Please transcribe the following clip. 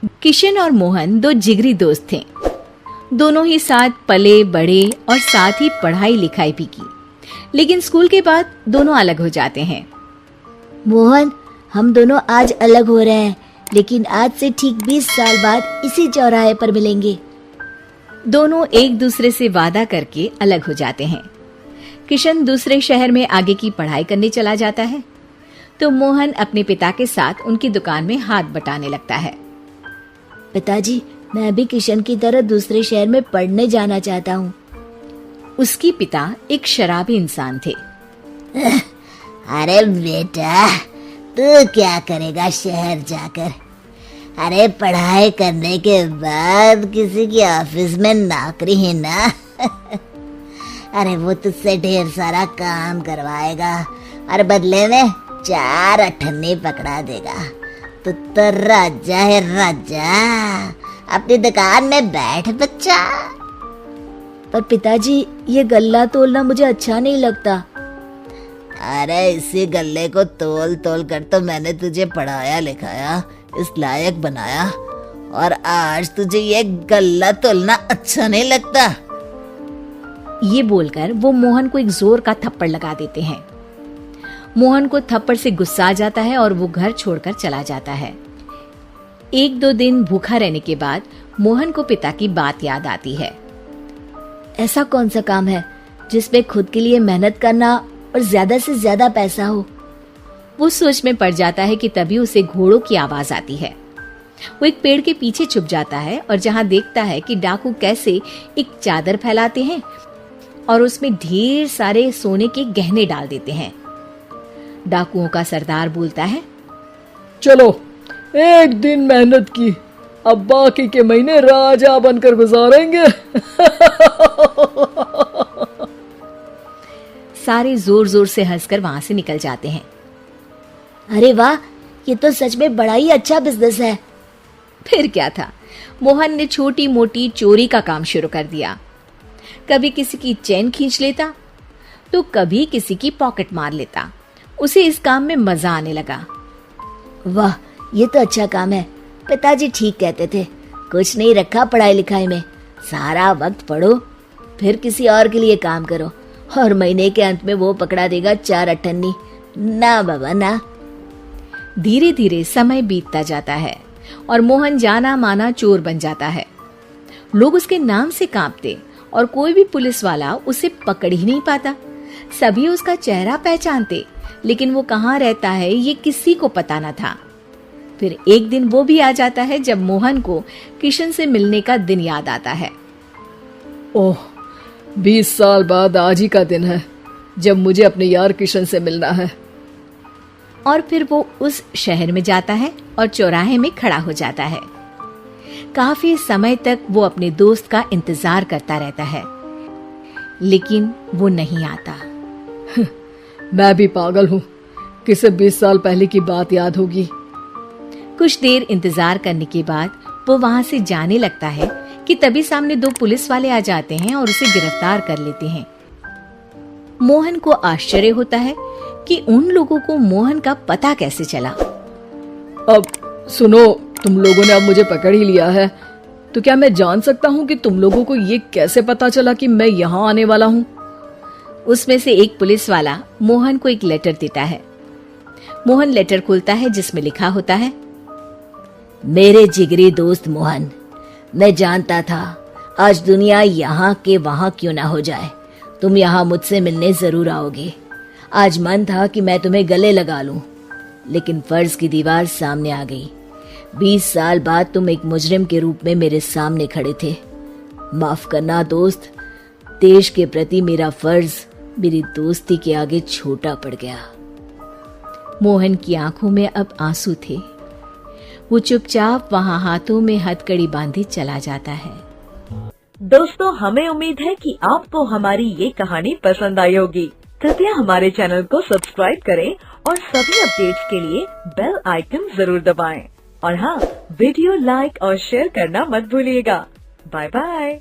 किशन और मोहन दो जिगरी दोस्त थे। दोनों ही साथ पले बड़े और साथ ही पढ़ाई लिखाई भी की, लेकिन स्कूल के बाद दोनों अलग हो जाते हैं। मोहन, हम दोनों आज अलग हो रहे हैं, लेकिन आज से ठीक 20 साल बाद इसी चौराहे पर मिलेंगे। दोनों एक दूसरे से वादा करके अलग हो जाते हैं। किशन दूसरे शहर में आगे की पढ़ाई करने चला जाता है, तो मोहन अपने पिता के साथ उनकी दुकान में हाथ बटाने लगता है। पिताजी, मैं भी किशन की तरह दूसरे शहर में पढ़ने जाना चाहता हूँ। उसके पिता एक शराबी इंसान थे। अरे बेटा, तू क्या करेगा शहर जाकर? अरे पढ़ाई करने के बाद किसी की ऑफिस में नौकरी है ना। अरे वो तुझसे ढेर सारा काम करवाएगा और बदले में 4 अठन्नी पकड़ा देगा। तू तो राजा है राजा, अपनी दुकान में बैठ बच्चा। पर पिताजी, ये गल्ला तोलना मुझे अच्छा नहीं लगता। अरे इसी गल्ले को तोल तोल कर तो मैंने तुझे पढ़ाया लिखाया, इस लायक बनाया, और आज तुझे ये गल्ला तोलना अच्छा नहीं लगता। ये बोलकर वो मोहन को एक जोर का थप्पड़ लगा देते हैं। मोहन को थप्पड़ से गुस्सा आ जाता है और वो घर छोड़कर चला जाता है। 1-2 दिन भूखा रहने के बाद मोहन को पिता की बात याद आती है। ऐसा कौन सा काम है जिसमें खुद के लिए मेहनत करना और ज्यादा से ज्यादा पैसा हो? वो सोच में पड़ जाता है कि तभी उसे घोड़ों की आवाज आती है। वो एक पेड़ के पीछे छुप जाता है और जहां देखता है कि डाकू कैसे एक चादर फैलाते हैं और उसमें ढेर सारे सोने के गहने डाल देते हैं। डाकुओं का सरदार बोलता है, चलो, एक दिन मेहनत की, अब बाकी के महीने राजा बनकर गुजारेंगे। सारे जोर जोर से हंसकर वहां से निकल जाते हैं। अरे वाह, ये तो सच में बड़ा ही अच्छा बिजनेस है। फिर क्या था, मोहन ने छोटी मोटी चोरी का काम शुरू कर दिया। कभी किसी की चेन खींच लेता तो कभी किसी की पॉकेट मार लेता। उसे इस काम में मजा आने लगा। वाह, ये तो अच्छा काम है। पिताजी ठीक कहते थे, कुछ नहीं रखा पढ़ाई लिखाई में, सारा वक्त पढ़ो, फिर किसी और के लिए काम करो, और महीने के अंत में वो पकड़ा देगा 4 अठन्नी। ना बाबा ना। धीरे धीरे समय बीतता जाता है और मोहन जाना माना चोर बन जाता है। लोग उसके नाम से कांपते और कोई भी पुलिस वाला उसे पकड़ ही नहीं पाता। सभी उसका चेहरा पहचानते, लेकिन वो कहाँ रहता है ये किसी को पता न था। फिर एक दिन वो भी आ जाता है जब मोहन को किशन से मिलने का दिन याद आता है। ओह, 20 साल बाद आज ही का दिन है जब मुझे अपने यार किशन से मिलना है। और फिर वो उस शहर में जाता है और चौराहे में खड़ा हो जाता है। काफी समय तक वो अपने दोस्त का इंतजार करता रहता है, लेकिन वो नहीं आता। मैं भी पागल हूँ, किसे 20 साल पहले की बात याद होगी। कुछ देर इंतजार करने के बाद वो वहां से जाने लगता है कि तभी सामने 2 पुलिस वाले आ जाते हैं और उसे गिरफ्तार कर लेते हैं। मोहन को आश्चर्य होता है कि उन लोगों को मोहन का पता कैसे चला। अब सुनो, तुम लोगों ने अब मुझे पकड़ ही लिया है, तो क्या मैं जान सकता हूँ कि तुम लोगों को ये कैसे पता चला कि मैं यहाँ आने वाला हूँ? उसमें से एक पुलिस वाला मोहन को एक लेटर देता है। मोहन लेटर खोलता है जिसमें लिखा होता है, मेरे जिगरी दोस्त मोहन, मैं जानता था आज दुनिया यहाँ के वहाँ क्यों ना हो जाए, तुम यहाँ मुझसे मिलने जरूर आओगे। आज मन था कि मैं तुम्हें गले लगा लूं, लेकिन फर्ज की दीवार सामने आ गई। 20 साल बाद तुम एक मुजरिम के रूप में मेरे सामने खड़े थे। माफ करना दोस्त, देश के प्रति मेरा फर्ज मेरी दोस्ती के आगे छोटा पड़ गया। मोहन की आंखों में अब आंसू थे। वो चुपचाप वहां हाथों में हथकड़ी बांधे चला जाता है। दोस्तों, हमें उम्मीद है कि आपको हमारी ये कहानी पसंद आई होगी। कृपया हमारे चैनल को सब्सक्राइब करें और सभी अपडेट्स के लिए बेल आइकन जरूर दबाएं। और हाँ, वीडियो लाइक और शेयर करना मत भूलिएगा। Bye bye.